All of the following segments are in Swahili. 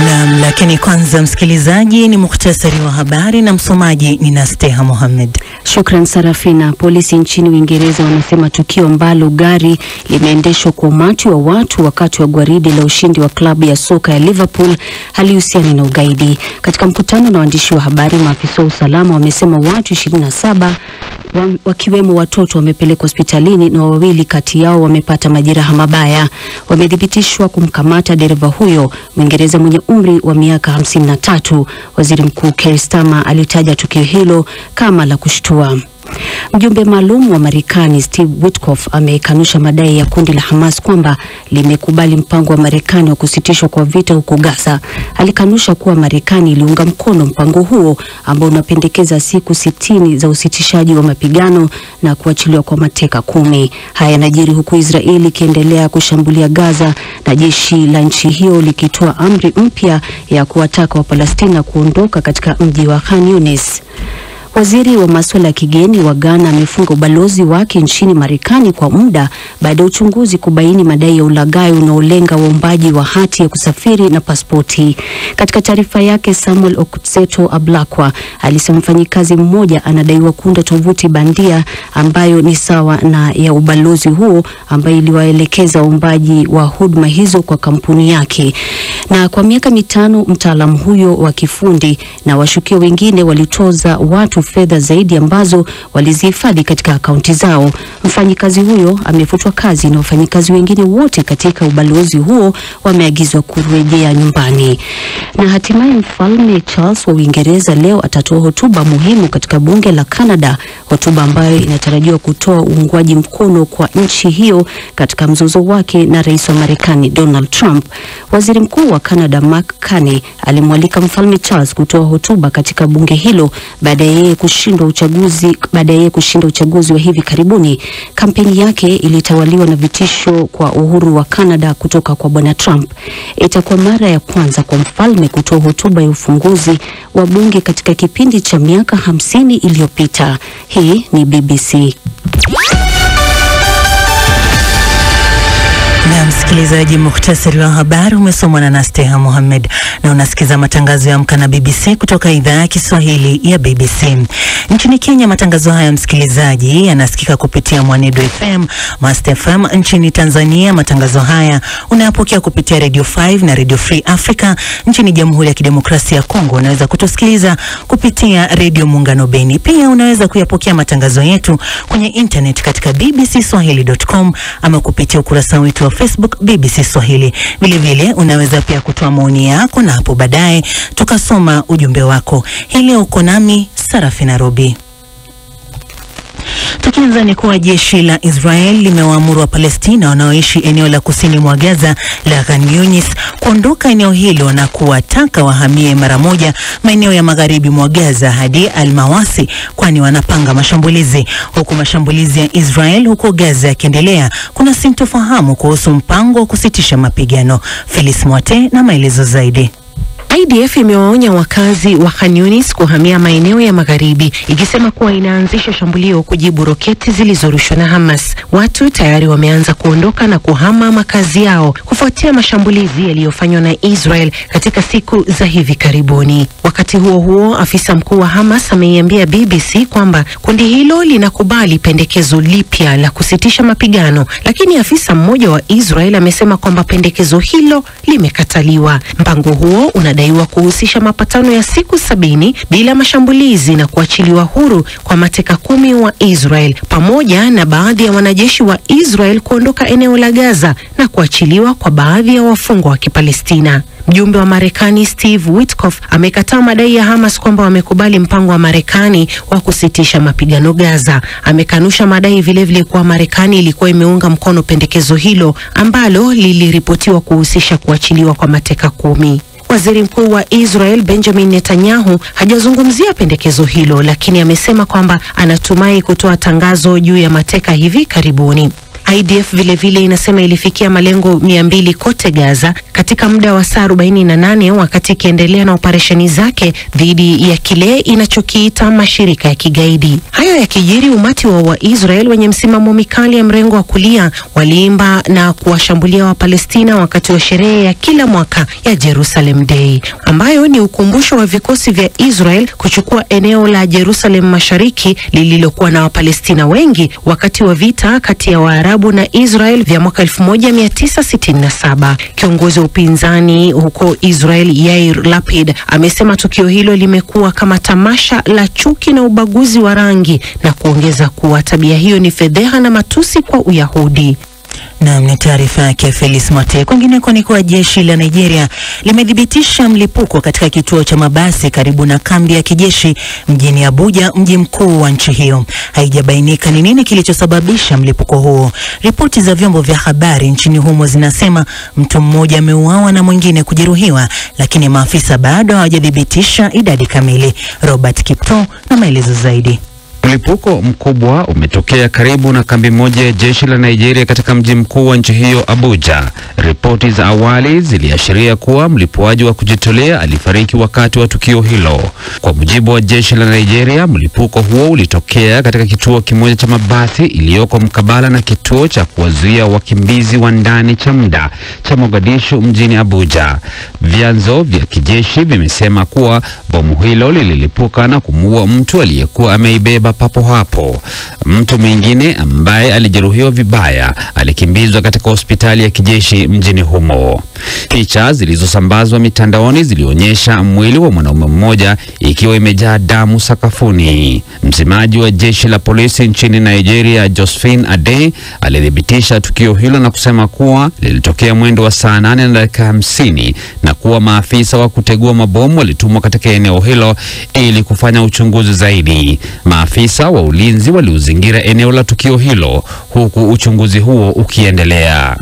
Naam, lakini kwanza msikilizaji ni mukhtasari wa habari na msomaji ni Nasteha Mohamed. Shukran Sarafina. Polisi nchini Uingereza wanasema tukio ambalo gari limeendeshwa kwa umati wa watu wakati wa gwaridi la ushindi wa klabu ya soka ya Liverpool halihusiani na ugaidi. Katika mkutano na waandishi wa habari, maafisa wa usalama wamesema watu 27 wakiwemo watoto wamepelekwa hospitalini na 2 kati yao wamepata majeraha mabaya. Wamethibitishwa kumkamata dereva huyo Mwingereza mwenye umri wa miaka 53. Waziri Mkuu Keir Starmer alitaja tukio hilo kama la kushtua. Mjumbe maalum wa Marekani Steve Witkoff amekanusha madai ya kundi la Hamas kwamba limekubali mpango wa Marekani wa kusitishwa kwa vita huko Gaza. Alikanusha kuwa Marekani iliunga mkono mpango huo ambao unapendekeza siku 60 za usitishaji wa mapigano na kuachiliwa kwa mateka 10. Haya yanajiri huku Israeli ikiendelea kushambulia Gaza na jeshi la nchi hiyo likitoa amri mpya ya kuwataka Wapalestina kuondoka katika mji wa Khan Yunis. Waziri wa masuala ya kigeni wa Ghana amefunga ubalozi wake nchini Marekani kwa muda baada ya uchunguzi kubaini madai ya ulaghai unaolenga waombaji wa hati ya kusafiri na pasipoti. Katika taarifa yake, Samuel Okutseto Ablakwa alisema mfanyikazi mmoja anadaiwa kuunda tovuti bandia ambayo ni sawa na ya ubalozi huo, ambayo iliwaelekeza waombaji wa huduma hizo kwa kampuni yake. Na kwa miaka 5 mtaalamu huyo wa kifundi na washukiwa wengine walitoza watu fedha zaidi ambazo walizihifadhi katika akaunti zao. Mfanyikazi huyo amefutwa kazi na wafanyikazi wengine wote katika ubalozi huo wameagizwa kurejea nyumbani. Na hatimaye Mfalme Charles wa Uingereza leo atatoa hotuba muhimu katika bunge la Canada, hotuba ambayo inatarajiwa kutoa uungwaji mkono kwa nchi hiyo katika mzozo wake na rais wa Marekani Donald Trump. Waziri Mkuu wa Canada Mark Carney alimwalika Mfalme Charles kutoa hotuba katika bunge hilo baada ya yeye kushinda uchaguzi wa hivi karibuni. Kampeni yake ilitawaliwa na vitisho kwa uhuru wa Canada kutoka kwa Bwana Trump. Itakuwa mara ya kwanza kwa mfalme kutoa hotuba ya ufunguzi wa bunge katika kipindi cha miaka 50 iliyopita. Hii ni BBC. Na msikilizaji, mukhtasari wa habari umesomwa na Nasteha Mohamed na unasikiza matangazo ya Amka na BBC kutoka idhaa ya Kiswahili ya BBC. Nchini Kenya, matangazo haya msikilizaji yanasikika kupitia Mwanedo FM, Master FM. Nchini Tanzania, matangazo haya unayapokea kupitia Radio 5 na Radio Free Africa. Nchini Jamhuri ya Kidemokrasia ya Kongo unaweza kutusikiliza kupitia Radio Muungano Beni. Pia unaweza kuyapokea matangazo yetu kwenye internet katika bbcswahili.com ama kupitia ukurasa wetu wa Facebook BBC Swahili. Vile unaweza pia kutoa maoni yako na hapo baadaye tukasoma ujumbe wako. Hii leo uko nami Sarafina Robi. Tukianza ni kuwa jeshi la Israel limewaamuru wa Palestina wanaoishi eneo la kusini mwa Gaza la Khan Yunis kuondoka eneo hilo na kuwataka wahamie mara moja maeneo ya magharibi mwa Gaza hadi Al-Mawasi, kwani wanapanga mashambulizi. Huku mashambulizi ya Israel huko Gaza yakiendelea, kuna sintofahamu kuhusu mpango wa kusitisha mapigano. Felis Mwate na maelezo zaidi. IDF imewaonya wakazi wa Khan Yunis kuhamia maeneo ya magharibi, ikisema kuwa inaanzisha shambulio kujibu roketi zilizorushwa na Hamas. Watu tayari wameanza kuondoka na kuhama makazi yao kufuatia mashambulizi yaliyofanywa na Israel katika siku za hivi karibuni. Wakati huo huo, afisa mkuu wa Hamas ameiambia BBC kwamba kundi hilo linakubali pendekezo lipya la kusitisha mapigano, lakini afisa mmoja wa Israel amesema kwamba pendekezo hilo limekataliwa. Mpango huo unadaiwa kuhusisha mapatano ya siku 70 bila mashambulizi na kuachiliwa huru kwa mateka 10 wa Israel, pamoja na baadhi ya wanajeshi wa Israel kuondoka eneo la Gaza na kuachiliwa kwa baadhi ya wafungwa wa Kipalestina. Mjumbe wa Marekani Steve Witkoff amekataa madai ya Hamas kwamba wamekubali mpango wa Marekani wa kusitisha mapigano Gaza. Amekanusha madai vilevile kuwa Marekani ilikuwa imeunga mkono pendekezo hilo ambalo liliripotiwa kuhusisha kuachiliwa kwa mateka 10. Waziri Mkuu wa Israel Benjamin Netanyahu hajazungumzia pendekezo hilo, lakini amesema kwamba anatumai kutoa tangazo juu ya mateka hivi karibuni. IDF vilevile inasema ilifikia malengo 200 kote Gaza katika muda wa saa 48 wakati ikiendelea na operesheni zake dhidi ya kile inachokiita mashirika ya kigaidi. Hayo yakijiri, umati wa Waisrael wenye msimamo mikali ya mrengo wa kulia waliimba na kuwashambulia Wapalestina wakati wa sherehe ya kila mwaka ya Jerusalem Day, ambayo ni ukumbusho wa vikosi vya Israel kuchukua eneo la Jerusalem Mashariki lililokuwa na Wapalestina wengi wakati wa vita kati ya Waarabu na Israel vya mwaka 1967. Kiongozi wa upinzani huko Israel Yair Lapid amesema tukio hilo limekuwa kama tamasha la chuki na ubaguzi wa rangi na kuongeza kuwa tabia hiyo ni fedheha na matusi kwa Uyahudi. Na ni taarifa yake Felix Mate. Kwingineko ni kwa jeshi la Nigeria limedhibitisha mlipuko katika kituo cha mabasi karibu na kambi ya kijeshi mjini Abuja, mji mkuu wa nchi hiyo. Haijabainika ni nini kilichosababisha mlipuko huo. Ripoti za vyombo vya habari nchini humo zinasema mtu mmoja ameuawa na mwingine kujeruhiwa, lakini maafisa bado hawajadhibitisha idadi kamili. Robert Kipto na maelezo zaidi. Mlipuko mkubwa umetokea karibu na kambi moja ya jeshi la Nigeria katika mji mkuu wa nchi hiyo Abuja. Ripoti za awali ziliashiria kuwa mlipuaji wa kujitolea alifariki wakati wa tukio hilo. Kwa mujibu wa jeshi la Nigeria, mlipuko huo ulitokea katika kituo kimoja cha mabasi iliyoko mkabala na kituo cha kuwazuia wakimbizi wa ndani cha muda cha Mogadishu mjini Abuja. Vyanzo vya kijeshi vimesema kuwa bomu hilo lililipuka na kumuua mtu aliyekuwa ameibeba papo hapo. Mtu mwingine ambaye alijeruhiwa vibaya alikimbizwa katika hospitali ya kijeshi mjini humo. Picha zilizosambazwa mitandaoni zilionyesha mwili wa mwanaume mmoja ikiwa imejaa damu sakafuni. Msemaji wa jeshi la polisi nchini Nigeria, Josephine Ade, alithibitisha tukio hilo na kusema kuwa lilitokea mwendo wa saa 8:50 na kuwa maafisa wa kutegua mabomu walitumwa katika eneo hilo ili kufanya uchunguzi zaidi. Maafisa wa ulinzi waliuzingira eneo la tukio hilo huku uchunguzi huo ukiendelea.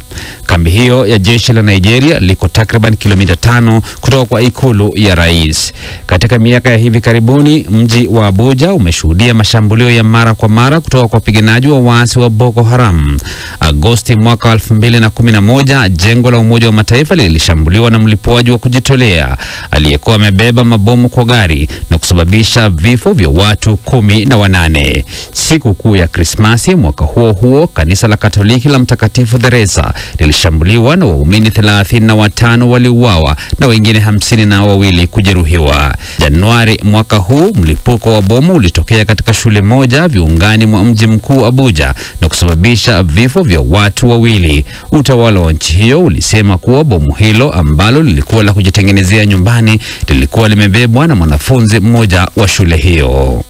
Kambi hiyo ya jeshi la Nigeria liko takriban kilomita 5 kutoka kwa ikulu ya rais. Katika miaka ya hivi karibuni, mji wa Abuja umeshuhudia mashambulio ya mara kwa mara kutoka kwa wapiganaji wa waasi wa Boko Haram. Agosti mwaka 2011, jengo la Umoja wa Mataifa lilishambuliwa na mlipuaji wa kujitolea aliyekuwa amebeba mabomu kwa gari na kusababisha vifo vya watu 18. Siku kuu ya Krismasi mwaka huo huo, kanisa la Katoliki la Mtakatifu Teresa lilishambuliwa na waumini 35 waliuawa na wengine 52 kujeruhiwa. Januari mwaka huu, mlipuko wa bomu ulitokea katika shule moja viungani mwa mji mkuu Abuja na kusababisha vifo vya watu 2. Utawala wa nchi hiyo ulisema kuwa bomu hilo ambalo lilikuwa la kujitengenezea nyumbani lilikuwa limebebwa na mwanafunzi mmoja wa shule hiyo.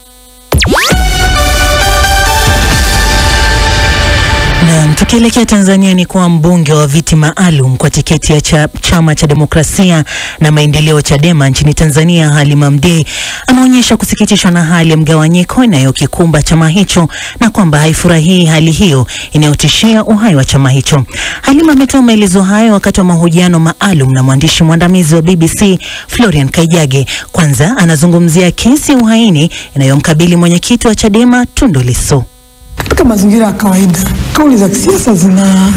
Na tukielekea Tanzania ni kwa mbunge wa viti maalum kwa tiketi ya chama cha demokrasia na maendeleo Chadema nchini Tanzania, Halima Mdee, ameonyesha kusikitishwa na hali ya mgawanyiko inayokikumba chama hicho na kwamba haifurahii hali hiyo inayotishia uhai wa chama hicho. Halima ametoa maelezo hayo wakati wa mahojiano maalum na mwandishi mwandamizi wa BBC Florian Kaijage. Kwanza anazungumzia kesi ya uhaini inayomkabili mwenyekiti wa Chadema Tundu Lissu. Katika mazingira ya kawaida, kauli za kisiasa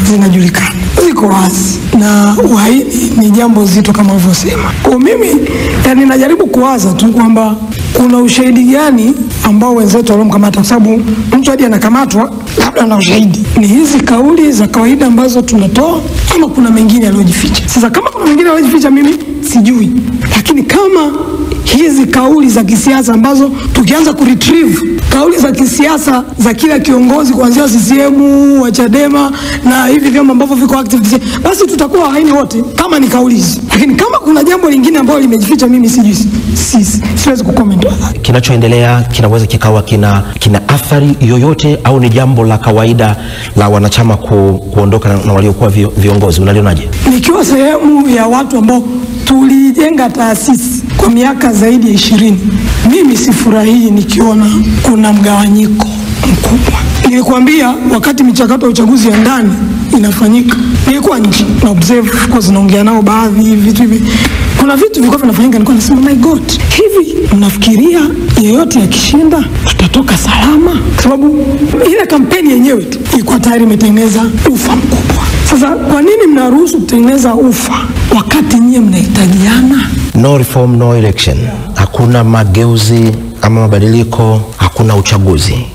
zinajulikana, ziko wazi, na uhaini ni jambo zito kama ulivyosema. Kwa mimi najaribu kuwaza tu kwamba kuna ushahidi gani ambao wenzetu waliomkamata, kwa sababu mtu hadi anakamatwa labda ana ushahidi. Ni hizi kauli za kawaida ambazo tunatoa ama kuna mengine yaliyojificha? Sasa kama kuna mengine yaliyojificha mimi sijui, lakini kama hizi kauli za kisiasa ambazo tukianza kuretrieve kauli za kisiasa za kila kiongozi kuanzia CCM wa Chadema na hivi vyama ambavyo viko active, basi tutakuwa haini wote kama ni kauli hizi. Lakini kama kuna jambo lingine ambalo limejificha mimi sijui, siwezi kucomment. Kinachoendelea kinaweza kikawa kina athari yoyote au ni jambo la kawaida la wanachama kuondoka na waliokuwa viongozi, unalionaje? Nikiwa sehemu ya watu ambao tulijenga taasisi kwa miaka zaidi ya 20, mimi sifurahii nikiona kuna mgawanyiko mkubwa. Nilikwambia wakati michakato ya uchaguzi ya ndani inafanyika, nilikuwa nje na observe, kwa zinaongea nao baadhi vitu hivi. Kuna vitu vilikuwa vinafanyika, nilikuwa nasema my God, hivi mnafikiria yeyote akishinda tutatoka salama? Kwa sababu ile kampeni yenyewe tu ilikuwa tayari imetengeneza ufa mkubwa. Sasa kwa nini mnaruhusu kutengeneza ufa wakati nyie mnahitajiana? No reform, no election. Hakuna mageuzi ama mabadiliko, hakuna uchaguzi.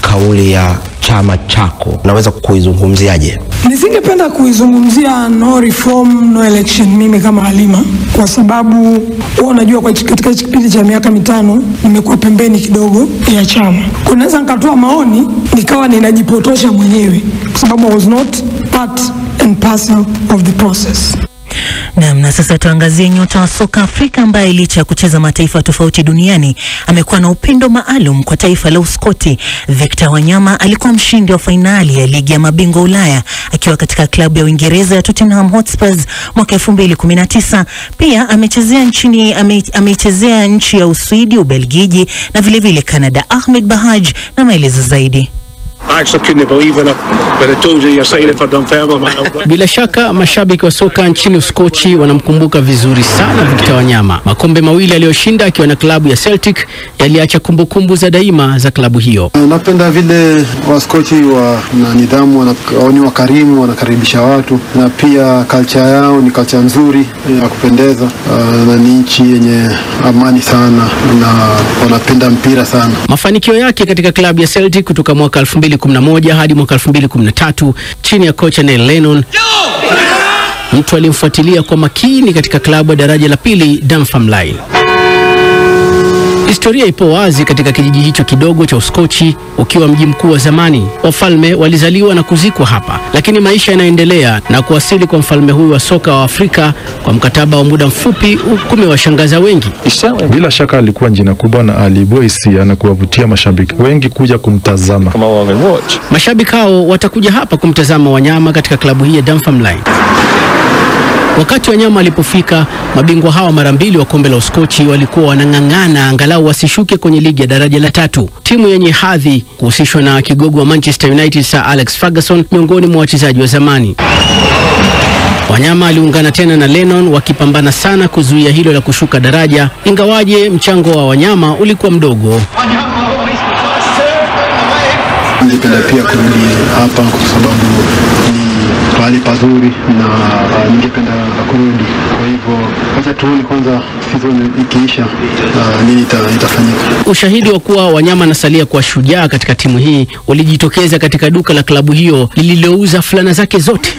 Kauli ya chama chako naweza kuizungumziaje? Nisingependa kuizungumzia no reform, no election mimi kama Halima, kwa sababu unajua katika kipindi cha miaka 5 nimekuwa pembeni kidogo ya chama. Kunaweza nikatoa maoni nikawa ninajipotosha mwenyewe kwa sababu I was not part and parcel of the process. Na sasa tuangazie nyota wa soka Afrika ambaye licha ya kucheza mataifa tofauti duniani amekuwa na upendo maalum kwa taifa la Uskoti. Victor Wanyama alikuwa mshindi wa fainali ya ligi ya mabingwa Ulaya akiwa katika klabu ya Uingereza ya Tottenham Hotspur mwaka 2019. Pia amechezea nchi ya Uswidi, Ubelgiji na vile Canada. Ahmed Bahaj na maelezo zaidi. Bila shaka mashabiki wa soka nchini Uskochi wanamkumbuka vizuri sana Victor Wanyama. Makombe mawili aliyoshinda akiwa na klabu ya Celtic yaliacha kumbukumbu za daima za klabu hiyo. Napenda vile Waskochi na nidhamu, ni wakarimu, wanakaribisha watu, na pia culture yao ni culture nzuri ya kupendeza, na ni nchi yenye amani sana na wanapenda mpira sana. Mafanikio yake katika klabu ya Celtic kutoka mwaka 2011 hadi mwaka 2013 chini ya kocha Neil Lennon, mtu alimfuatilia kwa makini katika klabu ya daraja la pili Dunfermline. Historia ipo wazi katika kijiji hicho kidogo cha Uskochi, ukiwa mji mkuu wa zamani. Wafalme walizaliwa na kuzikwa hapa, lakini maisha yanaendelea, na kuwasili kwa mfalme huyu wa soka wa Afrika kwa mkataba wa muda mfupi kumewashangaza wengi. Bila shaka alikuwa jina kubwa na aliibua hisia na kuwavutia mashabiki wengi kuja kumtazama. Mashabiki hao watakuja hapa kumtazama Wanyama katika klabu hii ya Dunfermline. Wakati Wanyama alipofika, mabingwa hawa mara mbili wa kombe la Uskochi walikuwa wanang'ang'ana angalau wasishuke kwenye ligi ya daraja la 3. Timu yenye hadhi kuhusishwa na kigogo wa Manchester United Sir Alex Ferguson miongoni mwa wachezaji wa zamani. Wanyama aliungana tena na Lennon wakipambana sana kuzuia hilo la kushuka daraja, ingawaje mchango wa Wanyama ulikuwa mdogo. Ningependa pia kurudi hapa kwa sababu ni pahali pazuri na ningependa kurudi. Kwa hivyo acha tuone kwanza season ikiisha nini itafanyika. Ushahidi wa kuwa Wanyama anasalia kuwa shujaa katika timu hii ulijitokeza katika duka la klabu hiyo lililouza fulana zake zote.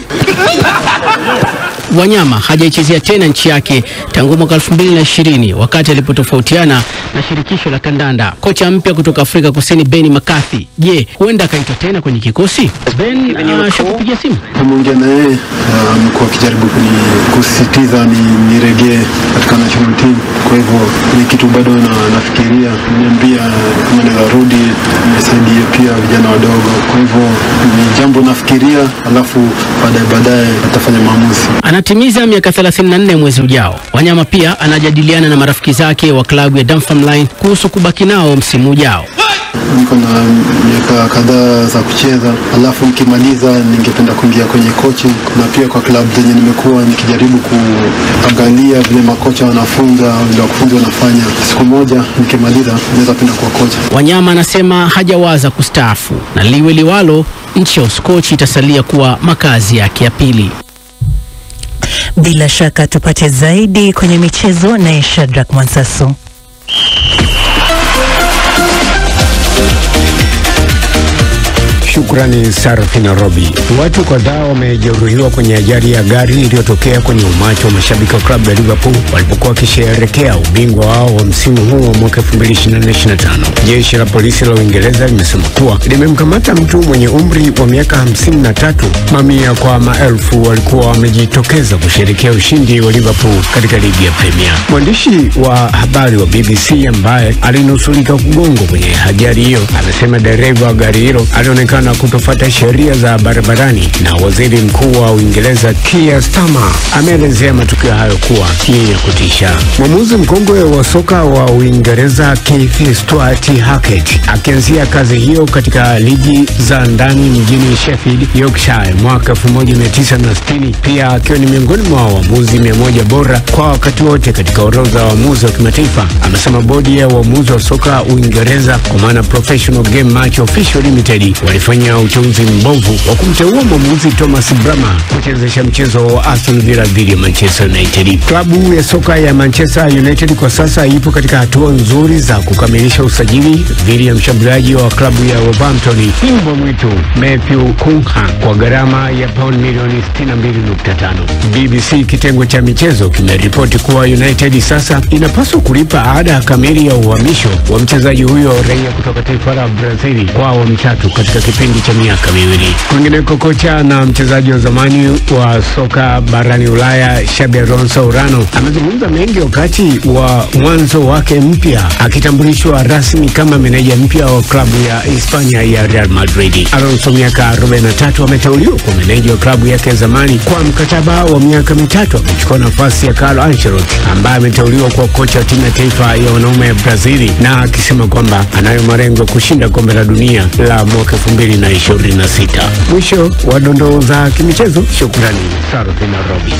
Wanyama hajaichezea tena nchi yake tangu mwaka 2020 wakati alipotofautiana na shirikisho la kandanda. Kocha mpya kutoka Afrika Kusini Benny McCarthy, je, huenda akaitwa tena kwenye kikosi? Ben shakupigia simu. Pamoja na yeye amekuwa akijaribu kusisitiza nirejee katika national team. Kwa hivyo ni kitu bado nafikiria, niambia kama naweza rudi nisaidie pia vijana wadogo. Kwa hivyo ni jambo nafikiria, alafu baadaye atafanya maamuzi. Anatimiza miaka 34 mwezi ujao. Wanyama pia anajadiliana na marafiki zake wa klabu ya Dunfermline kuhusu kubaki nao msimu ujao. Niko na miaka kadhaa za kucheza, alafu nikimaliza ningependa kuingia kwenye coaching, na pia kwa klabu zenye nimekuwa nikijaribu kuangalia vile makocha wanafunza, vile wakufunzi wanafanya. Siku moja nikimaliza naweza penda kuwa kocha. Wanyama anasema hajawaza kustaafu, na liwe liwalo, nchi ya Uskochi itasalia kuwa makazi yake ya pili. Bila shaka tupate zaidi kwenye michezo na Shadrack Mwansasu. Shukrani Sarafina Robi. Watu kadhaa wamejeruhiwa kwenye ajali ya gari iliyotokea kwenye umati wa mashabiki wa klabu ya Liverpool walipokuwa wakisherehekea ubingwa wao wa msimu huu wa mwaka 2024-25. Jeshi la polisi la Uingereza limesema kuwa limemkamata mtu mwenye umri wa miaka 53. Mamia kwa maelfu walikuwa wamejitokeza kusherehekea ushindi wa Liverpool katika ligi ya Premier. Mwandishi wa habari wa BBC ambaye alinusurika kugongwa kwenye ajali hiyo anasema dereva wa gari hilo alionekana kutokana na kutofuata sheria za barabarani, na waziri mkuu wa Uingereza Keir Starmer ameelezea matukio hayo kuwa yenye kutisha. Mwamuzi mkongwe wa soka wa Uingereza Keith Stuart Hackett akianzia kazi hiyo katika ligi za ndani mjini Sheffield, Yorkshire mwaka 1960, pia akiwa ni miongoni mwa waamuzi 100 bora kwa wakati wote katika orodha ya waamuzi wa kimataifa, amesema bodi ya waamuzi wa soka Uingereza kwa maana Professional Game Match Official Limited walifanya uchunguzi mbovu wa kumteua mwamuzi Thomas Brahma kuchezesha mchezo wa Aston Villa dhidi ya Manchester United. Klabu ya soka ya Manchester United kwa sasa ipo katika hatua nzuri za kukamilisha usajili dhidi ya mshambuliaji wa klabu ya Wolverhampton mbwa mwitu Matthew Cunha kwa gharama ya pauni milioni 62.5. BBC kitengo cha michezo kimeripoti kuwa United sasa inapaswa kulipa ada kamili ya uhamisho wa mchezaji huyo raia kutoka taifa la Brazil kwa awamu 3 katika kipindi cha miaka 2. Kwingineko, kocha na mchezaji wa zamani wa soka barani Ulaya Xabi Alonso Urano amezungumza mengi wakati wa mwanzo wake mpya akitambulishwa rasmi kama meneja mpya wa klabu ya Hispania ya Real Madrid. Alonso miaka 43 ameteuliwa kwa meneja wa klabu yake ya zamani kwa mkataba wa miaka 3, amechukua nafasi ya Carlo Ancelotti ambaye ameteuliwa kwa kocha wa timu ya taifa ya wanaume ya Brazil, na akisema kwamba anayo malengo kushinda kombe la dunia la mwaka 2026. Mwisho wa dondoo za kimichezo. Shukrani. Sarafina Robi.